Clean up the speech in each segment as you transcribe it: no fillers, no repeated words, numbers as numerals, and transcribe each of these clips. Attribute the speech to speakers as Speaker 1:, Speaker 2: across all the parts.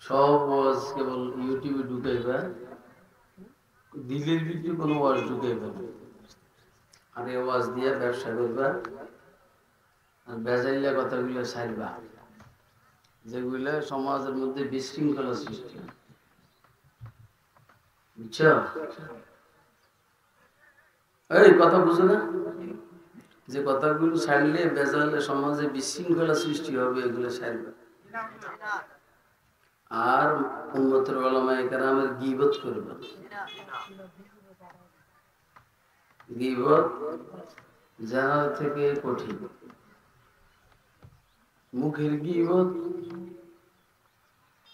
Speaker 1: সব ওয়াজ কেবল ইউটিউবে ঢুকাইবা, দিলের ভিতরে কোনো ওয়াজ ঢুকাইবা না। আর এই ওয়াজ দিয়ে ব্যবসা করবা, আর বেজাইলা কথাগুলো ছাড়বা, যেগুলো সমাজের মধ্যে বিশৃঙ্খলা সৃষ্টি হয়। বুঝছো? এই কথা বুঝো না? যে কথাগুলো ছাড়লে বেজাইলে সমাজে বিশৃঙ্খলা সৃষ্টি হবে, এগুলো ছাড়বা। আর উম্মতের উলামায়ে কেরামের গীবত করবা। গীবত জানার থেকে কঠিন। মুখের গীবত,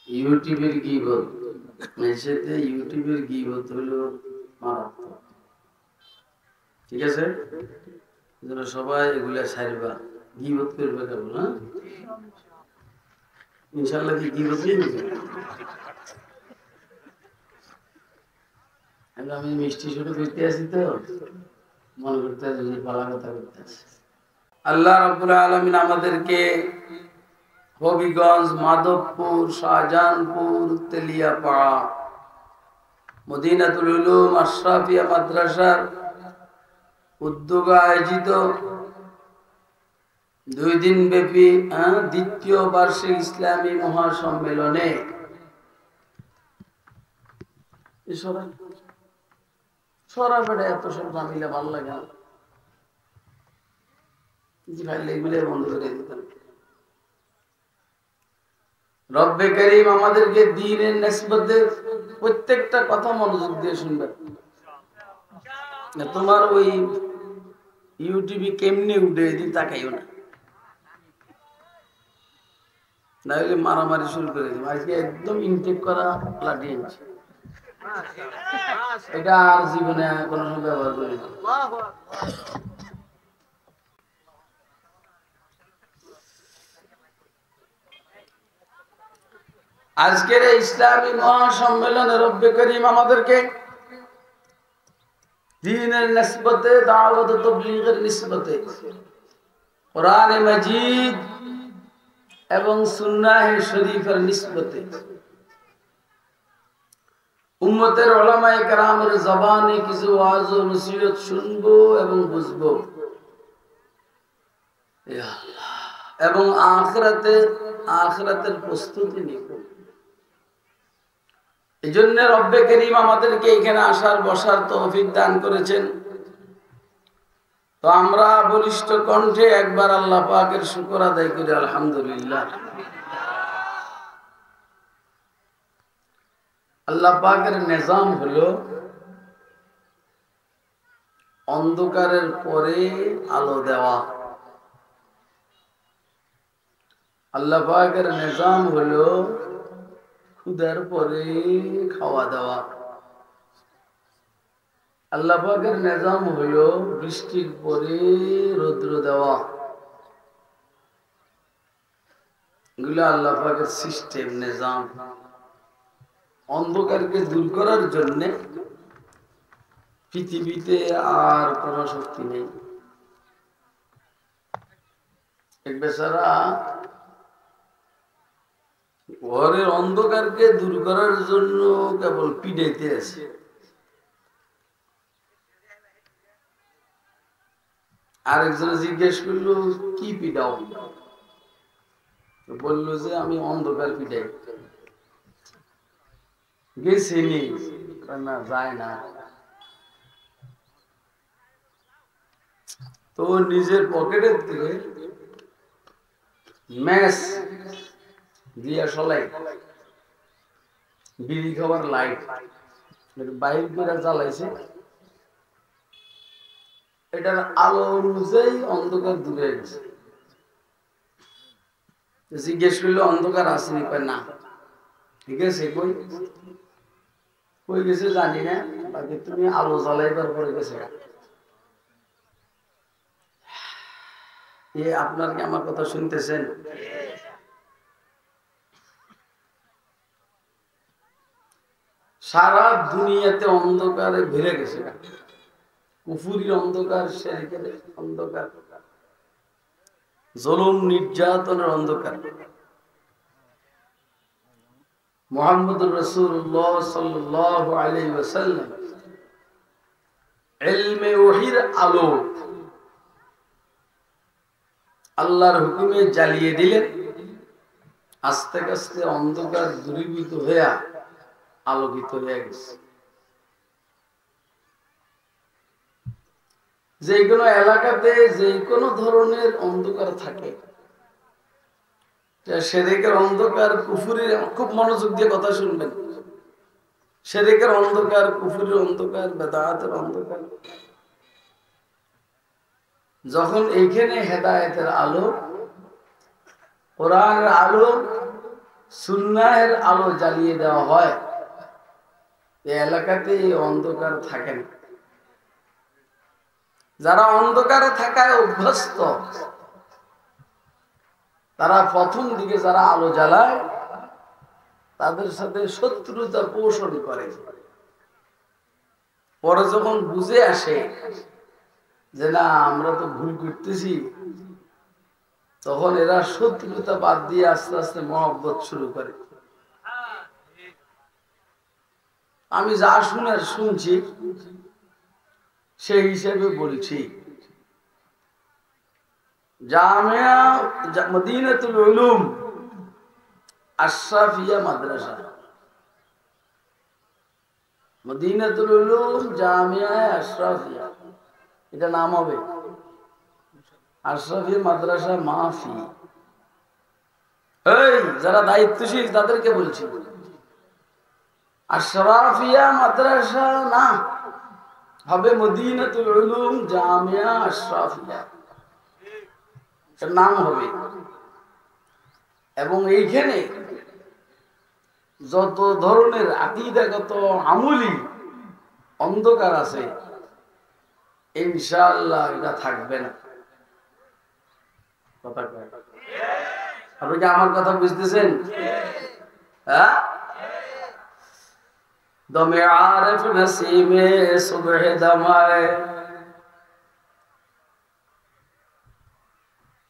Speaker 1: ইউটিউবের গীবত, এসেতে ইউটিউবের গীবত হলো মারাত্মক। ঠিক আছে? সবাই এগুলা ছাড়বা, গীবত করবে কেবল। হ্যাঁ, ইনশাল্লাহ কি গীবত নেই? আমি মিষ্টি শুরু করতে আসি তো মনে করতে আসি পালা কথা করতে আসি। আল্লাহ রাব্বুল আলামিন আমাদেরকে হবিগঞ্জ, মাধবপুর, শাহজাহানপুর, তেলিয়াপাড়া, মদিনাতুল উলুম আশরাফিয়া মাদ্রাসার উদ্যোগে আয়োজিত 2 দিন ব্যাপী দ্বিতীয় বার্ষিক ইসলামী মহাসম্মেলনে সরা বেড়ে এত সব জামিলে ভালো লাগে না, এগুলো বন্ধ করে দিতাম। রব্বে কারীম আমাদেরকে দ্বীনের নিসবতে প্রত্যেকটা কথা মনোযোগ দিয়ে শুনবে। তোমার ওই ইউটিউবে কেমনে উঠে দিন তাকাইও না, নাহলে মারামারি শুরু করে দিব। আজকে একদম ইনটেক করা লাঠি আনছি, এটা আর জীবনে কোনো সময় ব্যবহার করি না। আজকের এই ইসলামী মহাসম্মেলনে রব্বে করিম আমাদেরকে দ্বীনের নিসবতে, দাওয়াত ও তাবলীগের নিসবতে কোরআন মাজিদ এবং সুন্নাহ শরীফের নিসবতে উম্মতের উলামায়ে কেরামের জবানে কিছু ওয়াজ ও নসিহত শুনবো এবং বুঝবো এবং আখিরাতের প্রস্তুতি নিব। এই জন্য রব্বে করিম আমাদেরকে এখানে আসার বসার তৌফিক দান করেছেন। তো আমরা বলিষ্ঠ কণ্ঠে একবার আল্লাহ পাকের শুকর আদায় করি, আলহামদুলিল্লাহ। আল্লাহ পাকের নিজাম হলো অন্ধকারের পরে আলো দেওয়া। আল্লাহ পাকের নিজাম হলো ক্ষুধার পরে খাওয়া দাওয়া। আল্লাহ পাকের নিজাম হলো বৃষ্টির পরে রৌদ্র দেওয়া। এগুলো আল্লাহ পাকের সিস্টেম, নিজাম। অন্ধকারকে দূর করার জন্য পৃথিবীতে আর কোন শক্তি নেই। এক বেচারা ঘরের অন্ধকারকে দূর করার জন্য কেবল পিড়াইতে আছে। আরেকজনে জিজ্ঞেস করলো, কি পিড়াও? বললো যে আমি অন্ধকার পিড়াই। গেছি না, যায় না। তো নিজের পকেটের থেকে ম্যাচ দিয়া সলাই বিড়ি খাবার লাইট বাইর করে জ্বালাইছে। এটার আলো অনুযায়ী অন্ধকার দূরে গেছে। জিজ্ঞেস করলো অন্ধকার আসেনি? না। ঠিক আছে, কই গেছে জানি না, বাকি তুমি আলো জ্বালাইবার পরে গেছে। আপনার কি আমার কথা শুনতেছেন? সারা দুনিয়াতে অন্ধকারে ঘিরে গেছে। কুফুরির অন্ধকার, শিরকের অন্ধকার, জুলুম নির্যাতনের অন্ধকার। মুহাম্মদুর রাসূলুল্লাহ সাল্লাল্লাহু আলাইহি ওয়াসাল্লাম ইলমে ওহীর আলো আল্লাহর হুকুমে জ্বালিয়ে দিলেন। আস্তে আস্তে অন্ধকার দূরীভূত হয়ে আলোকিত হয়ে গেছে। যে কোনো এলাকাতে যে কোনো ধরনের অন্ধকার থাকে, শিরকের অন্ধকার, কুফরির, খুব মনোযোগ দিয়ে কথা শুনবেন, শিরকের অন্ধকার, কুফরির অন্ধকার, বেদাতের অন্ধকার, যখন এইখানে হেদায়েতের আলো, কোরআনের আলো, সুন্নাহের আলো জ্বালিয়ে দেওয়া হয়, এই এলাকাতে এই অন্ধকার থাকে না। যারা অন্ধকারে থাকায় অভ্যস্ত, তারা প্রথম দিকে যারা আলো জ্বালায় তাদের সাথে শত্রুতা পোষণ করে। পরে যখন বুঝে আসে যে না আমরা তো ভুল করতেছি, তখন এরা শত্রুতা বাদ দিয়ে আস্তে আস্তে মহব্বত শুরু করে। আমি যা শুনছি সেই হিসেবে বলছি। জামিয়া মদিনাতুল উলুম আশরাফিয়া মাদ্রাসা, মদিনাতুল উলুম জামিয়া আশরাফিয়া, এটা নাম হবে। আশরাফিয়া মাদ্রাসা মাফি। এই যারা দায়িত্বশীল তাদেরকে বলছি, আশরাফিয়া মাদ্রাসা না, হবে মদিনাতুল উলুম জামিয়া আশরাফিয়া, এর নাম হবে। এবং এইখানে যত ধরনের আকীদাগত আমলি অন্ধকার আছে, ইনশাআল্লাহ এটা থাকবে না। কথা কয়, আপনি কি আমার কথা বুঝতেছেন? হ্যাঁ, দমে আরিফ নসিমে সুবহ দমায়ে,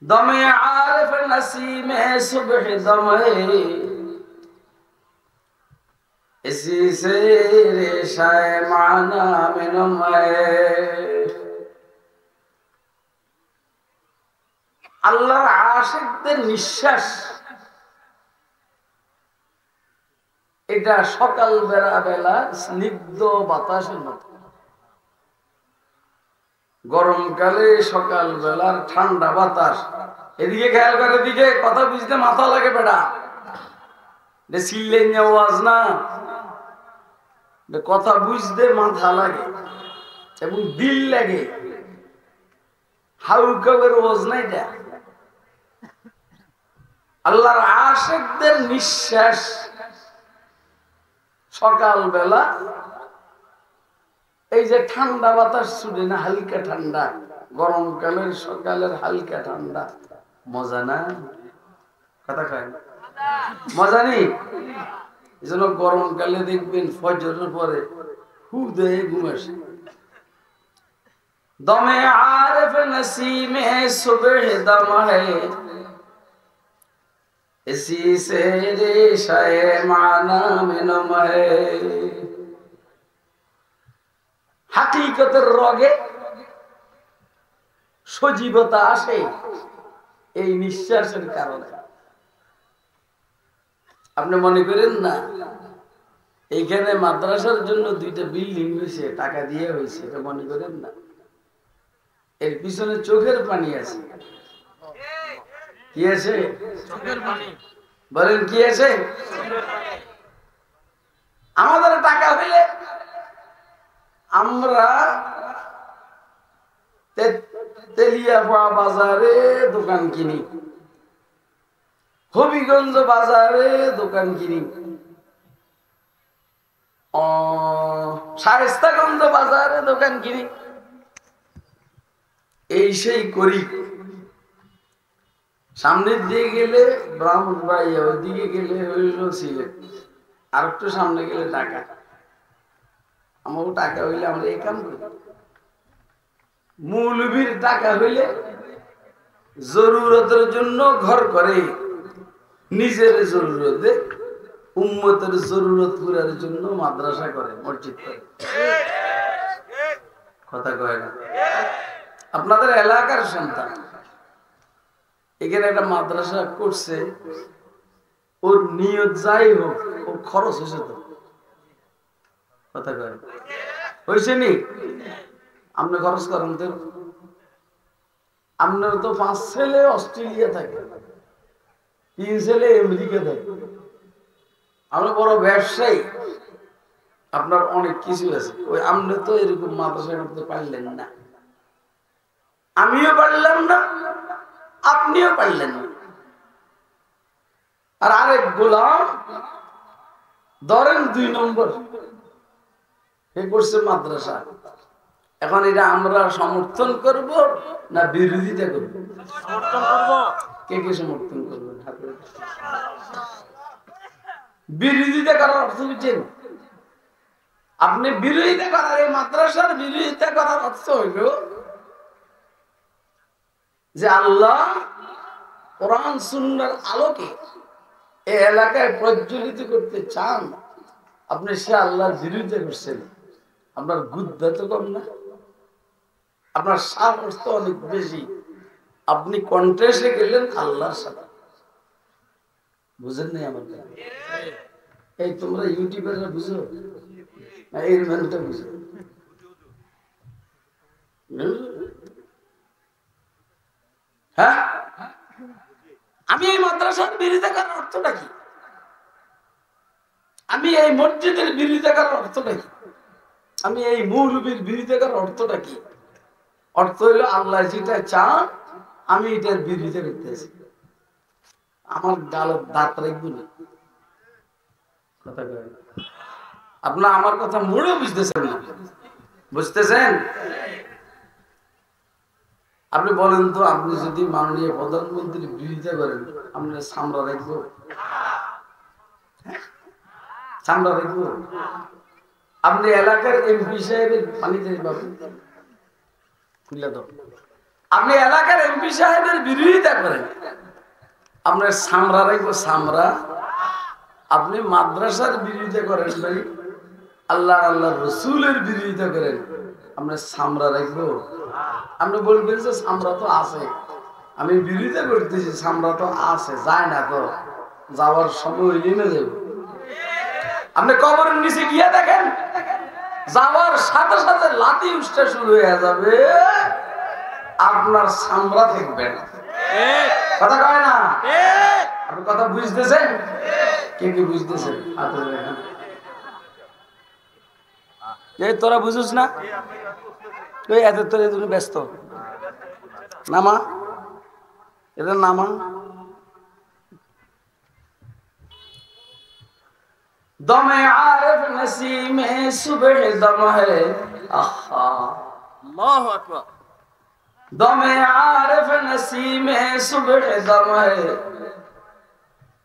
Speaker 1: দমে আরিফ নসিমে সুবহ দমায়ে, इसी से रेशाए माना में আল্লাহর আশিকদের নিঃশ্বাস, এটা সকাল বেলা স্নিগ্ধ বাতাসের মতো। গরমকালে সকাল বেলার ঠান্ডা বাতাস, এদিকে খেয়াল করে, এদিকে কথা বুঝতে মাথা লাগে বেটা, চিল্লাই আওয়াজ না, কথা বুঝতে মাথা লাগে এবং দিল লাগে। হাউকাবের ওয়াজ না এটা। আল্লাহর আশিকদের নিঃশ্বাস সকাল বেলা, এই যে ঠান্ডা বাতাস ছুটে না, হালকা ঠান্ডা, গরমকালের সকালের হালকা ঠান্ডা, মজা না? কথা কয় মজা নেই? এই জন্য গরমকালে দেখবেন ফজরের পরে হুদয়ে ঘুম আসে। দমে আরিফ নসিমে সুবহ দম है, इसी से रेशाए माना में नम है। হাকিকতের রগে সজীবতা আসে এই নিঃশ্বাসের কারণে। আপনি মনে করেন না এইখানে মাদ্রাসার জন্য 2টা বিল্ডিং হয়েছে, টাকা দিয়ে হয়েছে, এটা মনে করেন না। এর পিছনে চোখের পানি আছে। কি আছে? চোখের পানি। বলেন কি আছে? আমাদের টাকা হইলে আমরা তেলিয়াপাড়া বাজারে দোকান কিনি, হবিগঞ্জ বাজারে দোকান কিনি, শায়েস্তাগঞ্জ বাজারে দোকান কিনি, এই সেই করি। সামনের দিকে গেলে ব্রাহ্মণবাড়িয়া, ওইদিকে গেলে হইল সিলেট, আর একটু সামনে গেলে ঢাকা। আমার টাকা হইলে আমরা এই কাম করি। মৌলবীর টাকা হইলে জরুরতের জন্য ঘর করে, নিজের জরুরতে উম্মতের জরুরত পুরার জন্য মাদ্রাসা করে, মসজিদ করে। কথা কয় না? আপনাদের এলাকার সন্তান এখানে একটা মাদ্রাসা করছে, ওর নিয়ত যাই হোক, ওর খরচ হয়েছে তো। কথা কয় হয়েছে নি? আপনি খরচ করেন তো? আপনার তো 5 ছেলে অস্ট্রেলিয়া থাকে, 3 ছেলে আমেরিকা থাকে, আমরা বড় ব্যবসায়ী, আপনার অনেক কিছু আছে। ওই আপনি তো এরকম মাদ্রাসা করতে পারলেন না, আমিও পারলাম না, আপনিও পারলেন না। আর আরেক গোলাম ধরেন 2 নম্বর এ করছে মাদ্রাসা। এখন এটা আমরা সমর্থন করব না বিরোধিতা করব? সমর্থন করব। কে কে সমর্থন করবেন? বিরোধিতা করার অর্থ বুঝছেন? আপনি বিরোধিতা করার, এই মাদ্রাসার বিরোধিতা করার অর্থ হইল যে আল্লাহ কোরআন সুন্নাহর আলোকে এই এলাকায় প্রজ্বলিত করতে চান, আপনি সে আল্লাহর বিরোধিতা করছেন। আপনার গুদ্দা তো কম না, আপনার সাহস তো অনেক বেশি। আপনি কন্ট্রাস্টে গেলেন আল্লাহর সাথে। বুঝেন নাই আমার কথা? এই তোমরা ইউটিউবাররা বুঝো, এই ম্যানটা বুঝো। হ্যাঁ, আমি এই মাদ্রাসার বিরোধিতা করার অর্থটা কি? আমি এই মসজিদের বিরোধিতা করার অর্থটা কি? আমি এই মৌলবীর বিরোধিতা করার অর্থটা কি? অর্থ হইলো আল্লাহ যেটা চান আমি এটার বিরোধিতা করতেছি। আমার গালের দাঁত রাখবো না। কথা কয় না? আপনার আমার কথা মোড়েও বুঝতেছেন না। বুঝতেছেন? আপনি বলেন তো, আপনি যদি মাননীয় প্রধানমন্ত্রীর বিরোধিতা করেন, আপনার সামরা রাখবো? সামরা রাখবো? আপনি এলাকার এমপি সাহেবের পানিতে পাবেন, খুলে দাও। আপনি এলাকার এমপি সাহেবের বিরোধিতা করেন, আপনার সামরা রাখবো? সামরা? আপনি মাদ্রাসার বিরোধিতা করেন ভাই, আল্লাহ আল্লাহ রসুলের বিরোধিতা করেন, আপনার সামরা রাখবো? আপনি বলবেন যে সামরা তো আছে, আমি বিরোধিতা করতেছি, সামরা তো আছে, যায় না তো, যাওয়ার সময় হইলেই না যাবো। আপনি কবরের নিচে গিয়ে দেখেন, যাওয়ার সাথে সাথে লাঠি উষ্টা শুরু হয়ে যাবে, আপনার সামরা থাকবে না। কথা কয় না? আপনি কথা বুঝতেছেন? কে কি বুঝতেছেন? তোরা বুঝুস না? তুই এত তোর তুমি ব্যস্ত নামা, এটা নামা। দমে আরিফ নসীমে সুবহ দম है, আহা আল্লাহু আকবার। দমে আরিফ নসীমে সুবহ দম है,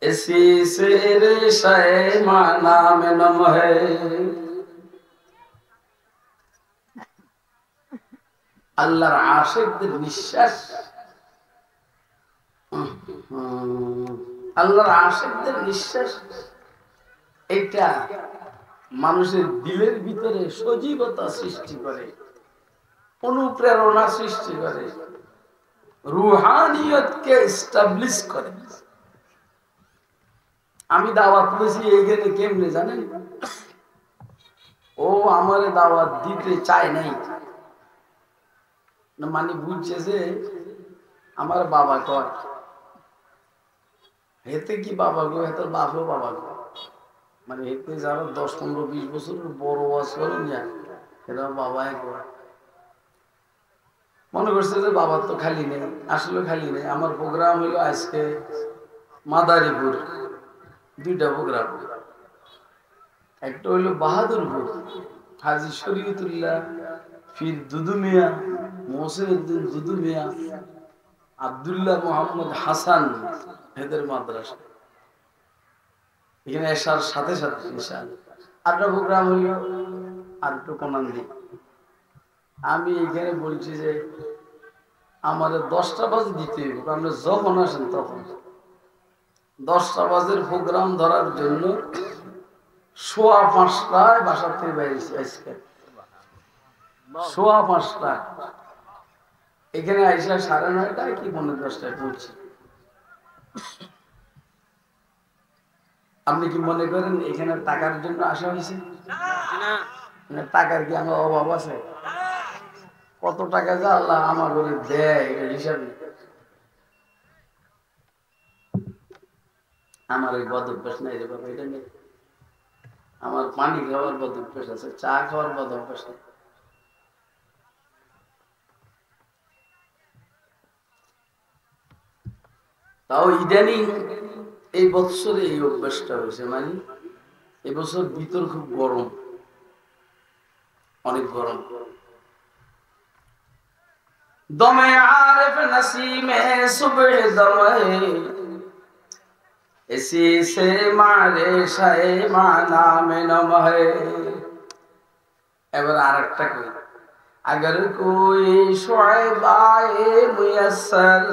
Speaker 1: इसी से रेशाए माना में नम है। আল্লাহর আশিকদের নিঃশ্বাস, আল্লাহর আশিকদের নিঃশ্বাস, এটা মানুষের দিলের ভিতরে সজীবতা সৃষ্টি করে, অনুপ্রেরণা সৃষ্টি করে, রুহানিয়তকে এস্টাবলিশ করে। আমি দাওয়াত দিয়েছি এইখানে কেমনে জানেন? ও আমারে দাওয়াত দিতে চায় নাই, মানে বুঝছে যে আমার বাবা কয়, হেতে কি বাবা গো, হেতে বাপও বাবা গো, মানে হেতে যারা 10, 15, 20 বছর বড় ওয়াজ করেন না, এরা বাবাই কয়। মনে করছে যে বাবার তো খালি নেই, আসলে খালি নেই। আমার প্রোগ্রাম হইলো আজকে মাদারীপুর, 2টা প্রোগ্রাম। একটা হইলো বাহাদুরপুর, হাজী শরীয়তুল্লাহ ফির দুদু মিয়া, মোহসিন উদ্দিন দুদু মিয়া, আব্দুল্লাহ মোহাম্মদ হাসান, এদের মাদ্রাসা। এখানে আসার সাথে সাথে ইনশাআল্লাহ আরেকটা প্রোগ্রাম হইলো আর একটু কোনান্দি। আমি এখানে বলছি যে আমাদের 10টা বাজে দিতে হবে, আমরা যখন আসেন তখন। 10টা বাজের প্রোগ্রাম ধরার জন্য 5:15 বাসা থেকে বেরিয়েছি আজকে। 5:15 এখানে আইসা 9:30 কি 10:15 পৌঁছি। আপনি কি মনে করেন এখানে টাকার জন্য আসা হয়েছে? টাকার কি আমার অভাব আছে? কত টাকা যা আল্লাহ আমার করে দেয় এটার হিসাব নেই। আমার ওই বদ অভ্যাস নাই রে বাবা, এটা নেই। আমার পানি খাওয়ার বদ অভ্যাস আছে, চা খাওয়ার বদ অভ্যাস নেই। তাও ইদানিং এই বৎসরে এই অভ্যাসটা হয়েছে। মানে এবছর ভিতর খুব গরম, অনেক গরম। দমে আরেফ নসিমে সুবহ দমে इसी से मारे शाये माना में नमहे। এবার আরেকটা কই, अगर कोई शुआबाए मुयस्सर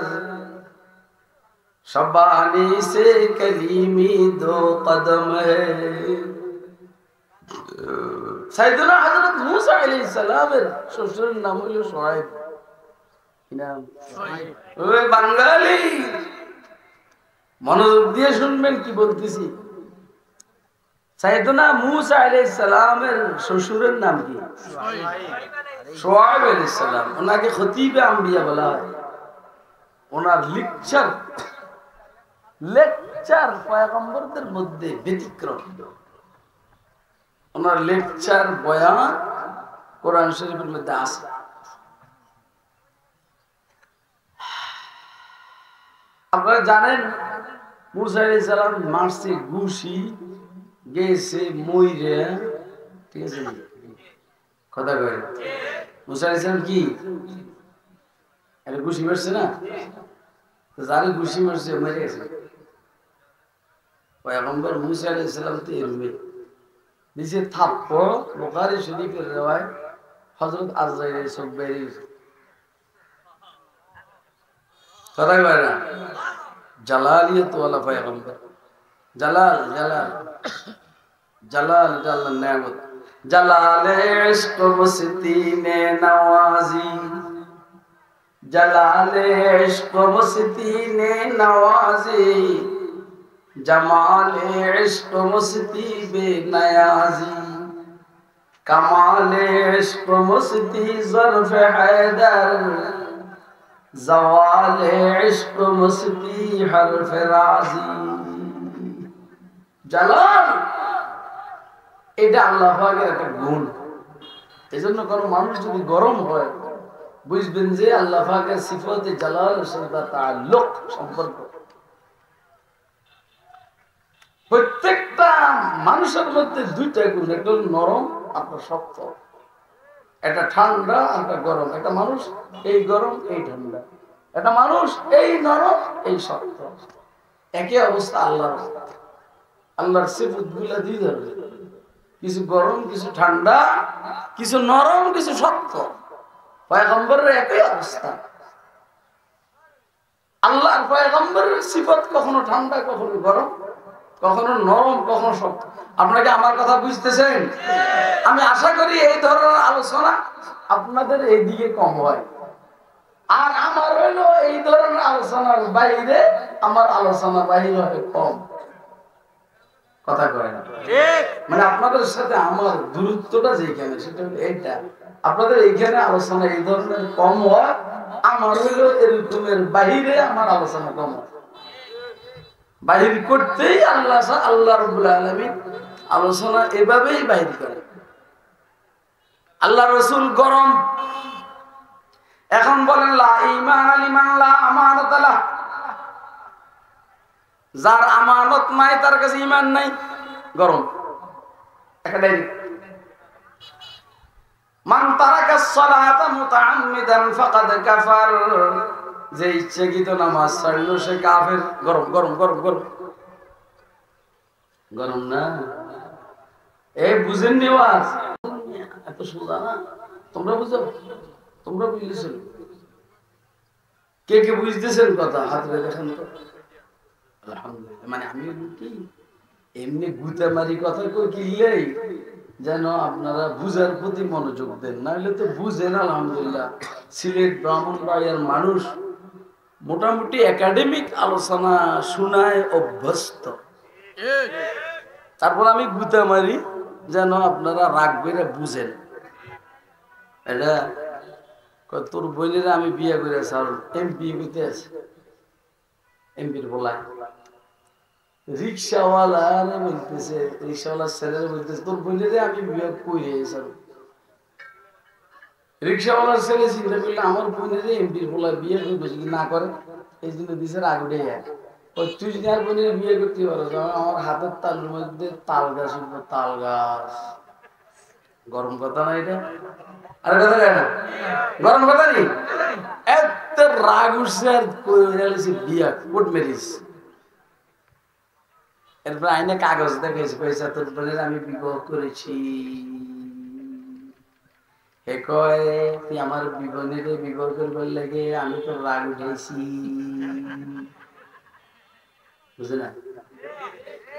Speaker 1: शबानी से कलीमी दो कदम है। সাইয়েদনা হযরত মূসা আলাইহিস সালামের শ্বশুরের নাম হলো শুআয়ব। কি নাম? শুআয়ব। ওই বাঙালি মনোযোগ দিয়ে শুনবেন কি বলতেছি। সাইয়েদনা মূসা আলাইহিস সালামের শ্বশুরের নাম কি? শুআয়ব আলাইহিস সালাম। ওনাকে খতিবে আম্বিয়া বলা হয়। ওনার লেকচার পয়গম্বরদের মধ্যে ব্যতিক্রম। ওনার লেকচার বয়ান কোরআন শরীফের মধ্যে আছে। আপনারা জানেন মূসা আলাইহিস সালাম মারছে ঘুষি, গেছে মইরে, ঠিক আছে কথা কয়। মূসা আলাইহিস সালাম কি আরে ঘুষি মারছে না? যারে ঘুষি মারছে মরে গেছে। পয়গম্বর মূসা আলাইহিস সালাম তো এরবে নিচে থাপ্পড়। বুখারী শরীফের রিওয়ায়াত হযরত আজরাইলের চোখ বেরিয়ে গেছে। কথা কয় না? জালালিয়ত ওয়ালা পয়গম্বর। জালাল জালাল জালাল জালাল নেয়ামত। জালালে ইশক মস্তি নে নওয়াজি, জালালে ইশক মস্তি নে নওয়াজি, জামালে ইশক মস্তি বে নিয়াজি, কামালে ইশক মস্তি জরফ হায়দার, জওয়ালে ইশক মস্তি হরফ রাজি। জালাল এটা আল্লাহ পাকের একটা গুণ। এজন্য কোন মানুষ যদি গরম হয় বুঝবেন যে আল্লাহ পাকের সিফাতে জালালের সাথে তাআল্লুক, সম্পর্ক। প্রত্যেকটা মানুষের মধ্যে দুইটা গুণ, একটা নরম আর শক্ত, একটা ঠান্ডা আর একটা গরম। একটা মানুষ এই গরম এই ঠান্ডা, একটা মানুষ এই নরম এই শক্ত। একই অবস্থা আল্লাহর। আল্লাহর সিফাতগুলো দুই ধরনের, কিছু গরম কিছু ঠান্ডা, কিছু নরম কিছু শক্ত। পয়গম্বরের একই অবস্থা। আল্লাহর পয়গম্বরের সিফাত কখনো ঠান্ডা, কখনো গরম, কখনো নরম, কখনো শক্ত। আপনাকে আমার কথা বুঝতেছেন? আমি আশা করি এই ধরনের আলোচনা আপনাদের এইদিকে কম হয়। আর আমার হইলো এই ধরনের আলোচনার বাইরে আমার আলোচনা বাইরে হয় কম। কথা কয় না? মানে আপনাদের সাথে আমার দূরত্বটা যেখানে সেটা হলো এইটা। আপনাদের এইখানে আলোচনা এই ধরনের কম হয়, আমার হইলো এরকমের বাহিরে আমার আলোচনা কম হয়। বাহির করতেই আল্লাহ রাব্বুল আলামিন আলোচনা এভাবেই বাহির করে। আল্লাহ রাসূল গরম। এখন বলেন লা ঈমান লিমান লা আমানাত লাহ। যার আমানত নাই তার কাছে ঈমান নাই, গরম। এটাই মান তারাকাস সালাতা মুতাআম্মিদান ফাকাদ কাফার। যে ইচ্ছাকৃত নামাজ ছাড়লো সে কাফের। গরম গরম গরম গরম গরম না? এই বুঝেন নি ওয়াজ? এত সোজা না? তোমরা বুঝো? তোমরা বুঝতেছেন? কে কে বুঝতেছেন কথা হাত রে দেখেন তো। আলহামদুলিল্লাহ। মানে আমি কি এমনি গুতামারি কথা কই কিনলেই যেন আপনারা বুঝার প্রতি মনোযোগ দেন, নাহলে তো বুঝেন। আলহামদুলিল্লাহ সিলেট ব্রাহ্মণবাড়িয়ার মানুষ মোটামুটি একাডেমিক আলোচনা শোনায় অভ্যস্ত। তারপর আমি গুতামারি যেন আপনারা রাগ করে বুঝেন। এটা তোর বোনেরা আমি বিয়ে করে আর এমপি হইতে আছে, এমপির বলায় রিক্সাওয়ালা বলতেছে, রিক্সাওয়ালার ছেলেরা বলতেছে তোর বোনেরে আমি বিয়ে করে এসেছিলাম। রিক্সাওয়ালার ছেলে চিন্তা করলে আমার বোনেরে এমপির বলায় বিয়ে করবে, যদি না করে এই জন্য দিছে রাগ উঠে যায়। ওই তুই যদি আর বোনের বিয়ে করতে পারো, আমার হাতের তালের মধ্যে তাল গাছ উঠবো, তাল গাছ। গরম কথা না এটা? আর কথা কেন গরম কথা নেই, এত রাগ উঠছে আর বিয়া কোর্ট ম্যারেজ। এরপর আইনে কাগজ দেখাইছে, পয়সা তোর বোনের আমি বিবাহ করেছি। হে কয় তুই আমার বিবনের বিবাহ করবার লাগে আমি তো রাগ উঠেছি। বুঝলেন না?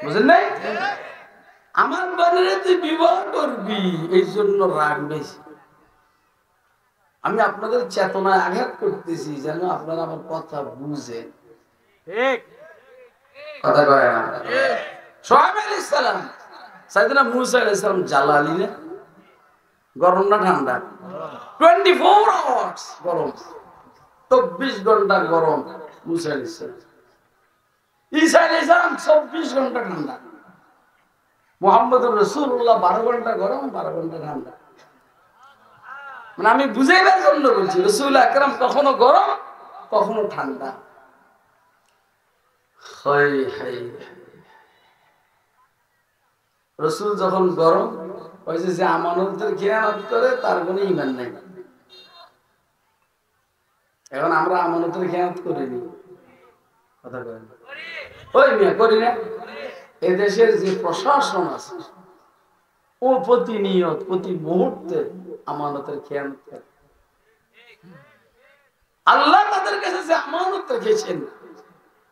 Speaker 1: বুঝলেন নাই? আমার বোনের তুই বিবাহ করবি এই জন্য রাগ উঠেছি। আমি আপনাদের চেতনায় আঘাত করতেছি যেন আপনারা আমার কথা বুঝেন। কথা কয় না? সোহাইব আলাইহিস সালাম, সাইয়েদনা মূসা আলাইহিস সালাম জ্বালালি না? গরম না ঠান্ডা? 24 আওয়ার্স গরম, 24 ঘন্টা গরম মূসা আলাইহিস সালাম। ঈসা আলাইহিস সালাম 24 ঘন্টা ঠান্ডা। মুহাম্মদুর রাসূলুল্লাহ 12 ঘন্টা গরম, 12 ঘন্টা ঠান্ডা। মানে আমি বুঝাইবার জন্য বলছি, রাসূল আকরাম কখনো গরম কখনো ঠান্ডা। রাসূল যখন গরম হয়েছে, যে আমানতের খেয়ানত করে তার কোনো ঈমান নাই। এখন আমরা আমানতের খেয়ানত করিনি, কথা বলেন ওই মিয়া করি না। এদেশের যে প্রশাসন আছে ও প্রতিনিয়ত প্রতি মুহূর্তে আমানতের খেয়ানত করে। আল্লাহ তাদের কাছে যে আমানত রেখেছেন,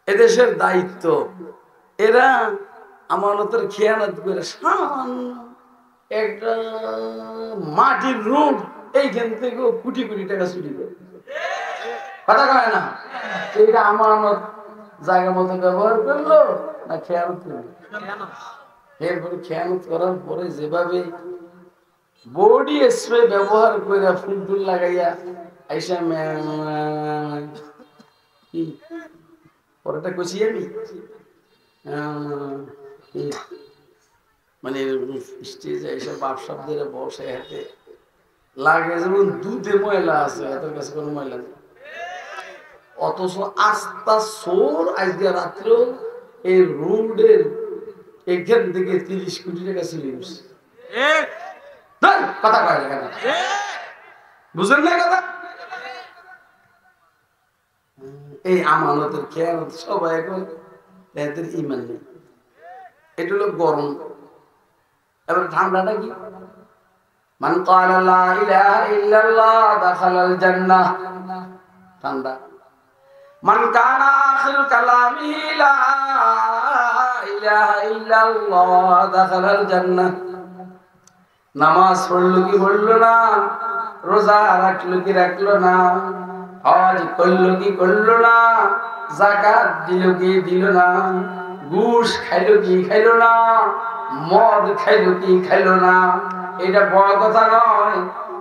Speaker 1: এদেশের দায়িত্ব, এরা আমানতের খেয়ানত করে সামান্য একটা মাটির রুট এইখান থেকে কোটি কোটি টাকা চুরি করে। কথা কয় না? এইটা আমানত জায়গা মতো ব্যবহার করলো না খেয়ানত করলো? এরপরে খেয়ানত করার পরে যেভাবে বডি স্প্রে ব্যবহার করে ফুল টুল লাগাইয়া আইসা কি পরেটা কইছি আমি, মানে স্টেজে এসে বাপ শব্দের বসে হাতে লাগে যেমন দুধে ময়লা আছে, এত কাছে কোনো ময়লা নেই। অথচ আস্তা সোর আজকে রাত্রেও এই রোডের এখান থেকে 30 কোটি টাকা চলে গেছে। কথা কয় না কেন? বুঝেন না কথা? এই আমানতের খেয়াল সবাই এখন এদের ঈমান নেই। এটা হলো গরম। এবার ঠান্ডাটা কি? মান ক্বালা লা ইলাহা ইল্লাল্লাহ দাখালাল জান্নাহ, ঠান্ডা। মান কানা আখিরু কালামিহি লা ইলাহা ইল্লাল্লাহ দাখালাল জান্নাহ। নামাজ পড়লো কি পড়লো না, রোজা রাখলো কি রাখলো না, হজ করলো কি করলো না, যাকাত দিল কি দিল না, ঘুষ খাইলো কি খাইলো না, মদ খাইলো কি খাইলো না, এটা বড় কথা নয়।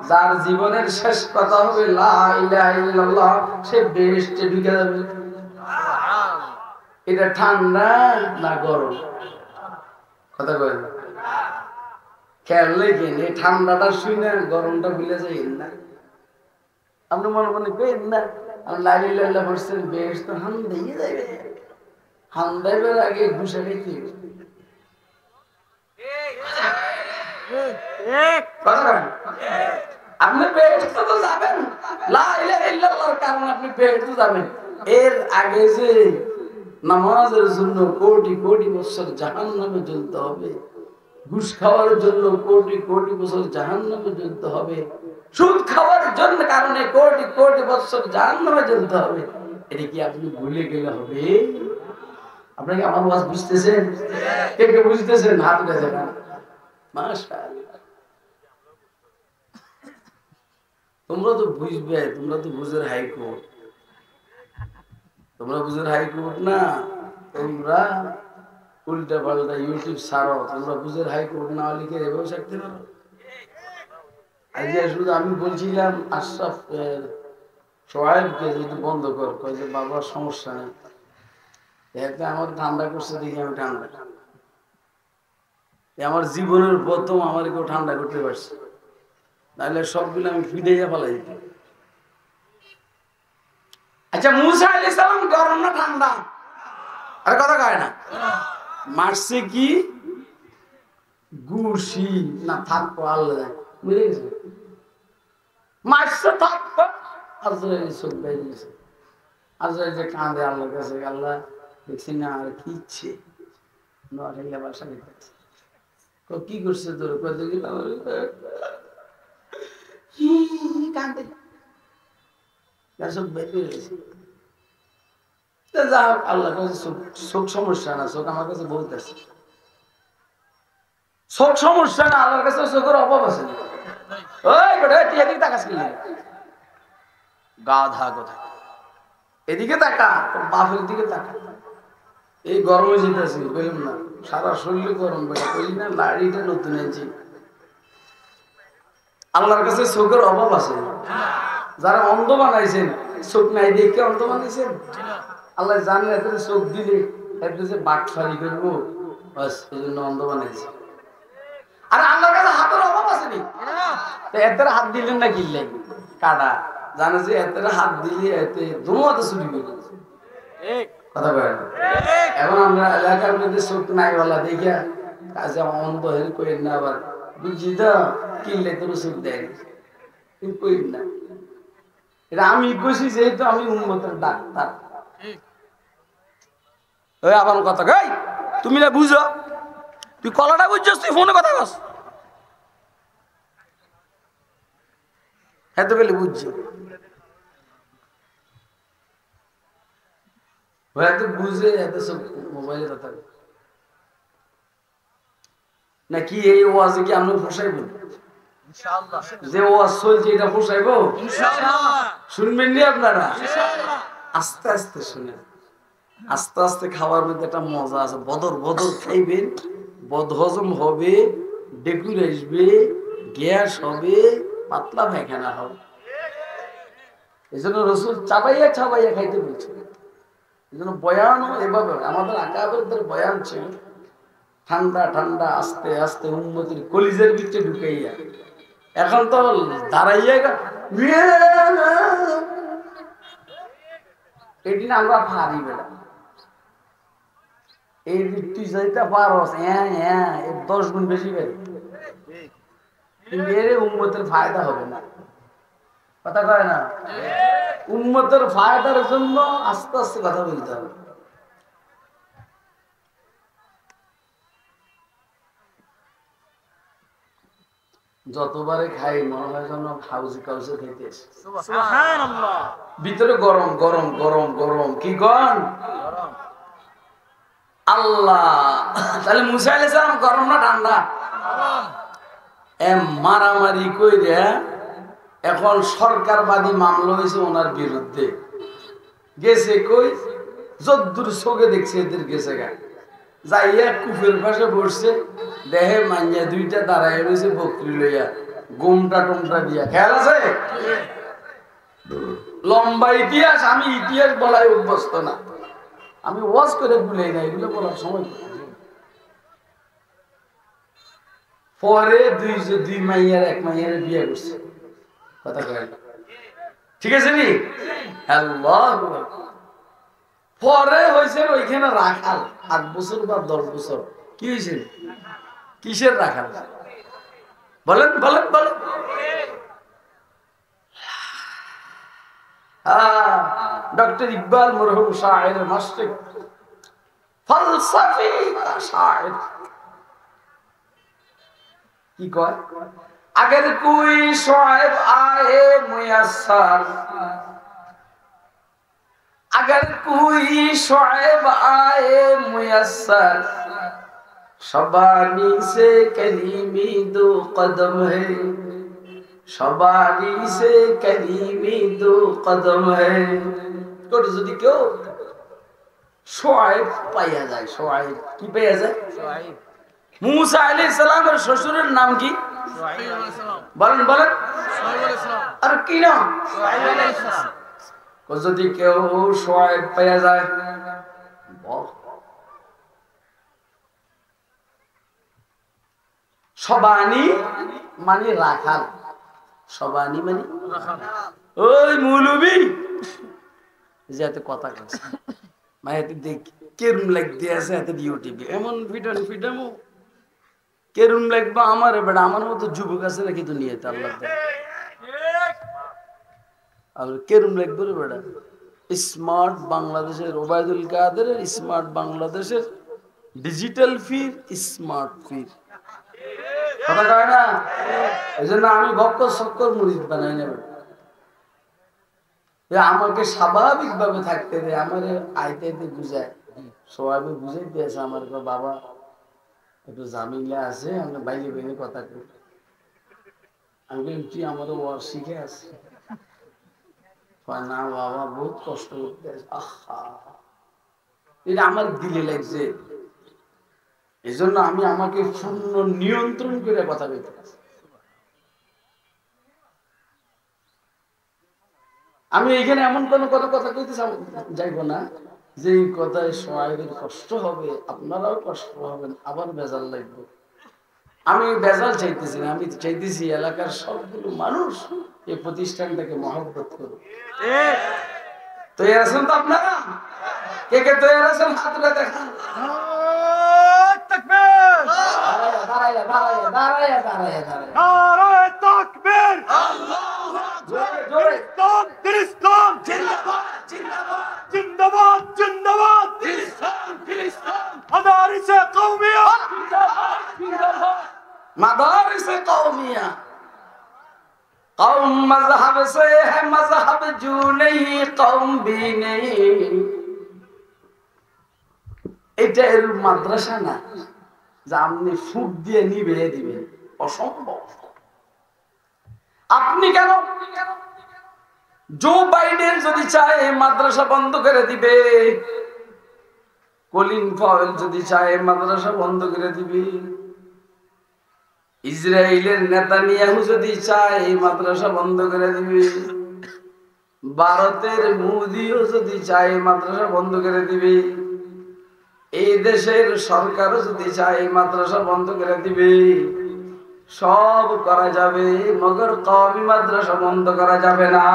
Speaker 1: যার জীবনের শেষ কথা হবে লা ইলাহা ইল্লাল্লাহ, সে বেহেশতে ঢুকে যাবে। এটা ঠান্ডা না গরম? কথা কয় না? খেয়াল লেগেন এই ঠান্ডাটা শুই না গরমটা ভুলে যাই না। আপনি মনে মনে পেন না আমি লাইলে লাইলা বসছেন, বেশ তো হান্দাইয়ে যাবে, হান্দাইবার আগে ঘুষে খাইতে হবে। আপনি বেহেশতে তো যাবেন, লা ইলাহা ইল্লাল্লাহর কারণে আপনি বেহেশতে যাবেন। এর আগে যে নামাজের জন্য কোটি কোটি বছর জাহান্নামে জ্বলতে হবে, ঘুষ খাওয়ার জন্য কোটি কোটি বছর জাহান্নামে জ্বলতে হবে, সুদ খাওয়ার জন্য কারণে কোটি কোটি বছর জাহান্নামে জ্বলতে হবে, এটা কি আপনি ভুলে গেলে হবে? আপনাকে আমার ওয়াজ বুঝতেছেন? কে কে বুঝতেছেন? হাত উঠে যাবেন। মাশাআল্লাহ, তোমরা তো বুঝবে, তোমরা তো বুঝের হাইকোর্ট, তোমরা বুঝের হাইকোর্ট না, তোমরা উল্টা পাল্টা ইউটিউব ছাড়ো, তোমরা বুঝের হাইকোর্ট না হলে কি এভাবে থাকতে পারো? আজকে শুধু আমি বলছিলাম আশরাফ সোহাইবকে যদি বন্ধ কর, কয় যে বাবার সমস্যা নেই, একটা আমার ঠান্ডা করছে দেখি আমি ঠান্ডা, আমার জীবনের প্রথম আমার কেউ ঠান্ডা করতে পারছে, নাহলে সবগুলো আমি ফিডাইয়া ফেলাই দিতাম। আচ্ছা, মুসা আলাইহিস সালাম গরম না ঠান্ডা? আর কথা কয় না, মারছে কি ঘুষি না থাকবো আল্লাহ জানে, বুঝে গেছে, মারছে থাকবো। আজরাইল চোখ বেরিয়ে গেছে, আজরাইল যে কাঁদে আল্লাহর কাছে, আল্লাহ দেখছি না আর কি ইচ্ছে নোয়াখালী বাসা দিতে কি করছে তোর কত কাঁদে চোখ বেরিয়ে গেছে। যা আল্লাহ কাছে চোখ সমস্যা না, চোখ আমার কাছে বলতেছে চোখ সমস্যা না, আল্লাহর কাছে চোখের অভাব আছে। ওই বেটা তুই এদিকে তাকাস কি গাধা কথা, এদিকে তাকা, তোর বাপের দিকে তাকা। এই গরমে যেতেছি বললাম না, সারা শরীরে গরম বেটা, বলি না লাড়িটা নতুন এনেছি। আল্লাহর কাছে চোখের অভাব আছে। যারা অন্ধ বানাইছেন, চোখ নাই দেখে অন্ধ বানাইছেন, আল্লাহ জানেন এত চোখ দিলে এত যে বাটফারি করবো, বাস এই জন্য অন্ধ বানাইছে। আর আল্লাহর কাছে হাতের অভাব আছে নি, এতের হাত দিলেন না কিনলেন কাটা, জানে যে এতের হাত দিলে এতে দুমাতে ছুটি করে কথা বলেন। এখন আমরা এলাকার মধ্যে চোখ নাই বলা দেখিয়া কাজে অন্ধ হেল করেন না, আবার বুঝছি তো কিনলে তোর চোখ দেয় কিন্তু করেন না। এটা আমি কইছি যেহেতু আমি উন্মতের ডাক্তার। ওই আবার কথা কই, তুমি না বুঝো, তুই কলাটা বুঝছস, তুই ফোনে কথা কস, এত বেলে বুঝছি এত বুঝে এত সব মোবাইলে কথা নাকি এই ওয়াজে কি আমরা ফসাইব? যে ওয়াজ চলছে এটা ফসাইব? শুনবেন নি আপনারা? আস্তে আস্তে শুনেন, আস্তে আস্তে খাওয়ার মধ্যে একটা মজা আছে। বদর বদর খাইবেন, বদহজম হবে, ডেকুর আসবে, গ্যাস হবে, পাতলা পায়খানা হবে। এই জন্য রসুল চাবাইয়া চাবাইয়া খাইতে বলছে। এই জন্য বয়ানও এভাবে, আমাদের আকাবেরদের বয়ান ছিল ঠান্ডা ঠান্ডা আস্তে আস্তে উন্নতির কলিজের ভিতরে ঢুকাইয়া। এখন তো দাঁড়াইয়া এদিন আমরা পারি বেড়া, এই তুই যাইতে পারস, হ্যাঁ হ্যাঁ, এর 10 গুণ বেশি বেড়ে, কিন্তু এর উন্মতের ফায়দা হবে না, কথা কয় না। উন্মতের ফায়দার জন্য আস্তে আস্তে কথা বলতে হবে। যতবারে খাই মনে হয় যেন হাউসে কাউসে খাইতে ভিতরে গরম গরম গরম গরম, কি গরম আল্লাহ। তাহলে মুসা আলাইহিস সালাম গরম না ঠান্ডা? মারামারি কইরে এখন সরকারবাদী মামলা হয়েছে ওনার বিরুদ্ধে, গেছে কই যদ্দুর চোখে দেখছে এদের গেছে গা, যাইয়া কুফের পাশে বসছে, দেহে মাইয়া দুইটা দাঁড়ায় রয়েছে বকরি লইয়া, গোমটা টোমটা দিয়া। খেয়াল আছে? লম্বা ইতিহাস, আমি ইতিহাস বলাই অভ্যস্ত না, আমি ওয়াজ করে ভুলে না, এগুলো বলার সময়। পরে দুই মাইয়ার এক মাইয়ার বিয়ে করছে, কথা কয় ঠিক আছে নি? আল্লাহ পরে হয়েছে ওইখানে রাখাল 8 বছর বা 10 বছর। কি হয়েছে? কিসের রাখাল বলেন বলেন বলেন? ডক্টর ইকবাল মরহুম শায়ের মাস্টার, ফলসফি শায়ের, কি কয়? আগের কোই শোয়েব আয়ে মুয়াসসার, अगर कोई शोएब आए मुयस्सर शबानी से कलीमी दो कदम है शबानी से कलीमी दो कदम है कोट যদি কেউ শোয়েব পাইয়া যায় শোয়েব কি পাইয়া যায় শোয়েব মুসা আলাইহিস সালামের শ্বশুরের নাম কি শোয়েব আলাইহিস সালাম বলেন বলেন শোয়েব আলাইহিস সালাম আর কি নাম শোয়েব আলাইহিস সালাম যদি কেউ শোয়েব পাইয়া যায় শবানি মানে রাখাল শবানি মানে রাখাল ওই মৌলবী যেতে কথা কইছে মায়াতে দেখ কেরুম লাগ দিয়েছে এত ইউটিউব এমন ফিডামো কেরুম লাগবে আমার বেটা আমার মতো যুবক আছে নাকি দুনিয়াতে আল্লাহ ঠিক আর কেরুম লাগবে রে বেটা স্মার্ট বাংলাদেশের ওবায়দুল কাদের স্মার্ট বাংলাদেশের ডিজিটাল ফির স্মার্ট ফির কথা কয় না এজন্য আমি বক্কর সক্কর মুরিদ বানাই নেব আমাকে স্বাভাবিক ভাবে থাকতে দে আমারে আইতে বুঝায় সবাই বুঝাই দিয়েছে আমার বাবা একটু জামিলা আছে আমি বাইরে বাইরে কথা কই আমি তুই আমারও ওয়ার শিখে আছে না বাবা বহুত কষ্ট করতে আহা এটা আমার দিলে লাগছে এই জন্য আমি আমাকে পূর্ণ নিয়ন্ত্রণ করে কথা বলতে আমি এখানে এমন কোনো কথা কইতে যাইব না যে এই কথায় সবাইয়ের কষ্ট হবে আপনারাও কষ্ট হবেন আবার বেজাল লাগবে আমি বেজাল চাইতেছি না আমি চাইতেছি এলাকার সবগুলো মানুষ এই প্রতিষ্ঠানটাকে মহব্বত করুক তৈরি আছেন তো আপনারা কে কে তৈরি আছেন হাত তুলে দেখান मदारिस कौमिया कौम मजहब से है मजहब जू नहीं कौम भी नहीं এটা এর মাদ্রাসা না যা আপনি ফুট দিয়ে নিবে দিবেন অসম্ভব আপনি কেন জো বাইডেন যদি চায় মাদ্রাসা বন্ধ করে দিবে কলিন পাওয়েল যদি চায় মাদ্রাসা বন্ধ করে দিবে ইসরায়েলের নেতানিয়াহু যদি চায় মাদ্রাসা বন্ধ করে দিবে ভারতের মোদিও যদি চায় মাদ্রাসা বন্ধ করে দিবে এই দেশের সরকারও যদি চায় মাদ্রাসা বন্ধ করে দিবে সব করা যাবে মগর কওমি মাদ্রাসা বন্ধ করা যাবে না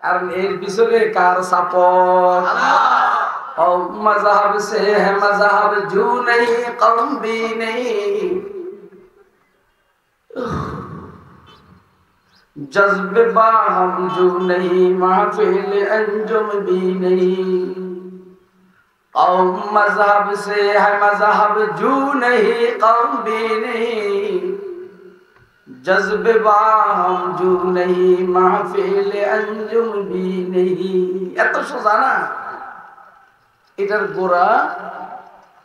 Speaker 1: কারণ এর পিছনে কার সাপোর্ট और मजहब से है मजहब जू नहीं कौम भी नहीं जज्बे बाहम जू नहीं महफिल अंजुम भी नहीं और मजहब से है मजहब जू नहीं कौम भी नहीं जज्बे बाहम जू नहीं महफिल अंजुम भी नहीं এত সোজা না এটার গোড়া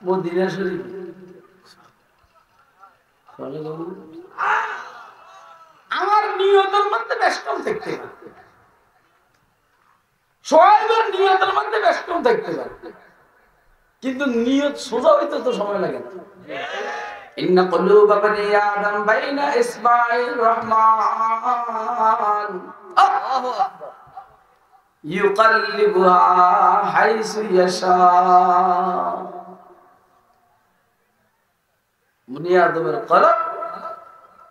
Speaker 1: মদিনা শরীফ আমার নিয়তের মধ্যে বেষ্টন থাকতে সোহাইবের নিয়তের মধ্যে বেষ্টন থাকতে পারে কিন্তু নিয়ত সোজা হইতে তো সময় লাগে না ইন্না কুলুবা বনি আদম বাইনা ইসমাঈল রহমান আল্লাহু আকবার يقلبها حيث يشاء বনি আদমের কলব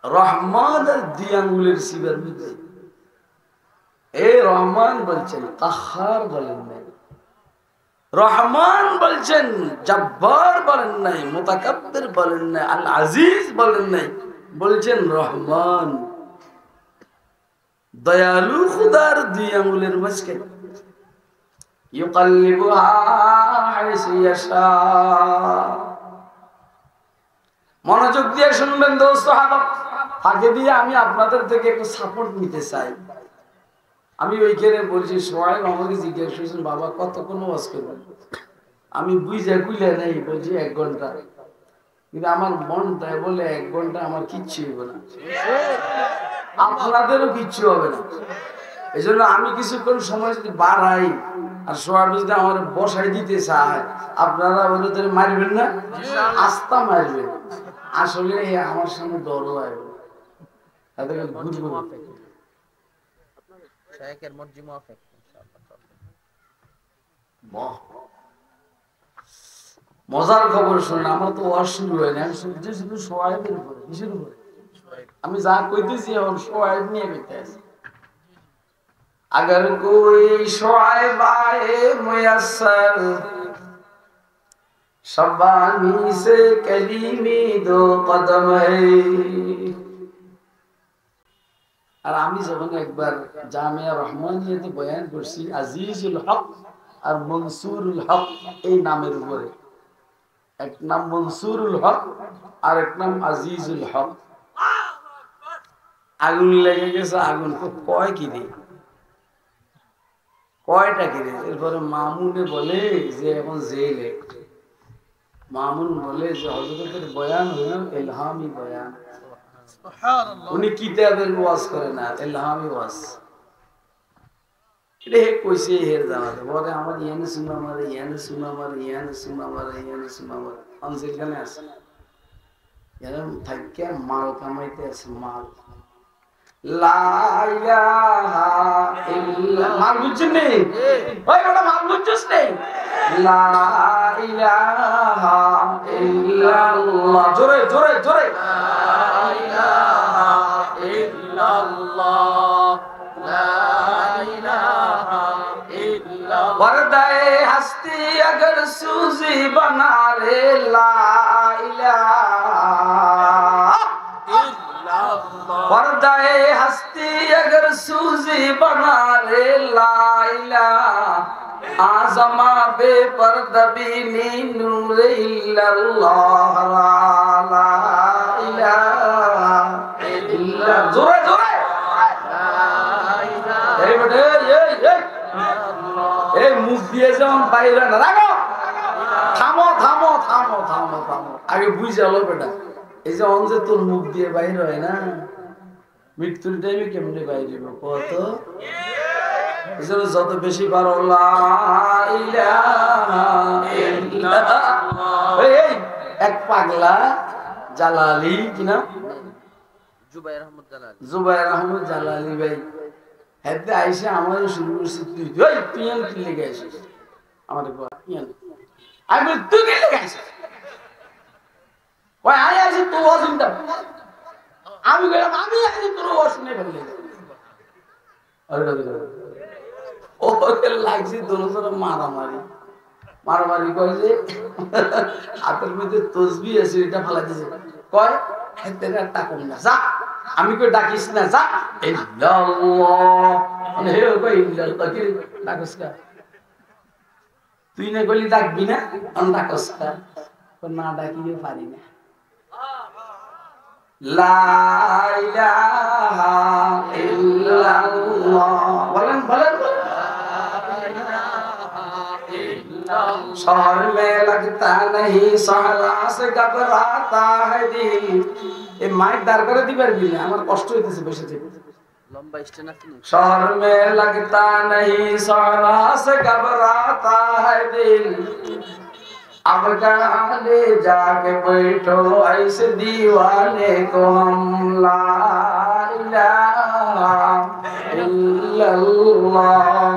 Speaker 1: রহমানের দুই আঙ্গুলের শিবের মধ্যে এই রহমান বলছেন কাহার বলেন নাই রহমান বলছেন জব্বার বলেন নাই মুতাকাব্বির বলেন নাই আল আজিজ বলেন নাই বলছেন রহমান দয়ালু খুদার দুই আঙ্গুলের মাঝখানে ইউকাল্লিবুহা হাইসু ইয়াশা মনোযোগ দিয়ে শুনবেন দোস্ত হাবাব ফাঁকে দিয়ে আমি আপনাদের থেকে একটু সাপোর্ট নিতে চাই আমি ওইখানে বলছি সোহাইব আমাকে জিজ্ঞেস করছেন বাবা কতক্ষণ ওয়াজ করবেন, আমি বুঝে কুইলে নেই বলছি 1 ঘন্টা, কিন্তু আমার মনটা বলে 1 ঘন্টা আমার কিচ্ছু হবে না, আপনাদেরও কিচ্ছু হবে না। এই জন্য আমি কিছুক্ষণ সময় যদি বাড়াই আর সোহাইব যদি আমার বসাই দিতে চায় আপনারা ওদের মারবেন না, আস্থা মারবেন। আসলে আমার সামনে ডর হয় তাদেরকে ঘুরবো মজার খবর শুনে আমার তো ওয়াজ শুরু হয় না, আমি শুনছি শুধু সোহাইবের উপরে। কিসের উপরে? আমি যা কইতেছি এখন সোহাইব নিয়ে কইতে আছি। अगर कोई शुआइब आए मुयस्सर शबानी से कलीमी 2 कदम है। আর আমি যখন একবার জামিয়া রহমানিয়াতে বয়ান করছি আজিজুল হক আর মনসুরুল হক এই নামের উপরে, এক নাম মনসুরুল হক আর এক নাম আজিজুল হক, আগুন লেগে গেছে। আগুন কয় কি রে, কয়টা কি রে? এরপরে মামুনে বলে যে এখন জেলে, মামুন বলে যে হযরতের বয়ান হলো ইলহামি বয়ান, উনি কিতাবের ওয়াজ করে না, ইলহামি ওয়াজ। এটা হে কইছে হের জানাতে বলে আমার ইয়ানে শুনো, আমার ইয়ানে শুনো, আমার ইয়ানে শুনো, আমার ইয়ানে শুনো, আমার অনজেলখানে আছে এরকম থাকিয়া মাল কামাইতে আছে, মাল। লা ইলাহা ইল্লা, মাল বুঝছেন নি? ওই বড় মাল বুঝছস নি? লা ইলাহা ইল্লাল্লাহ, জোরে জোরে জোরে, লা ইলাহা ইল্লাল্লাহ, লা ইলাহা ইল্লাল্লাহ। पर्दाए हस्ती अगर सूजी बना रे, ला इलाहा इल्लल्लाह। पर्दाए हस्ती अगर सूजी बना रे, ला इलाहा आज़मा बेपर्दा बीनी नूर इल्लल्लाह, ला इलाहा इल्लल्लाह। जोरे जोरे, এই বেটে এই মুখ দিয়ে যেমন বাইরে না রাখো, থামো থামো থামো থামো থামো, আগে বুঝে লো বেটা, এই যে অঞ্জে তোর মুখ দিয়ে বাইরে হয় না, মৃত্যুর টাইমে কেমনে বাইরে কত, এই জন্য যত বেশি পারো লা ইলাহা ইল্লাল্লাহ। এই এক পাগলা জালালি, কি নাম? জুবায়ের আহমদ জালালি ভাই, হেতে আইসে আমাদের শুরু করছে তুই তুই কি লেগে আসিস আমাদের, আমি বলি তুই কি লেগে আসিস, ওই আই আসি তোর ওয়াজটা, আমি গেলাম আমি আসি তোর ওয়াজ শুনে ফেললে, ওকে লাগছে দোনোজনে মারামারি, মারামারি করে যে হাতের মধ্যে তসবি আছে এটা ফেলা দিয়েছে, কয় হেতে টাকা না যা, আমি কই ডাকিস না যা, ইল্লাল্লাহ মানে হে কই ইল্লাল্লাহ কি ডাকস কা, তুই না কইলি ডাকবি না, আমি ডাকস কা, না ডাকিয়ে পারি না। লা ইলাহা ইল্লাল্লাহ, বলেন বলেন। शहर में लगता नहीं सहरा से घबराता है दिल, এই মাইক দাঁড় করে দিবার বিনা আমার কষ্ট হইতেছে বসে থেকে, লম্বা স্ট্যান্ড আছে না। शहर में लगता नहीं सहरा से घबराता है दिल, अब कहाँ ले जाके बैठो ऐसे दीवाने को हम, ला इलाहा इल्लल्लाह।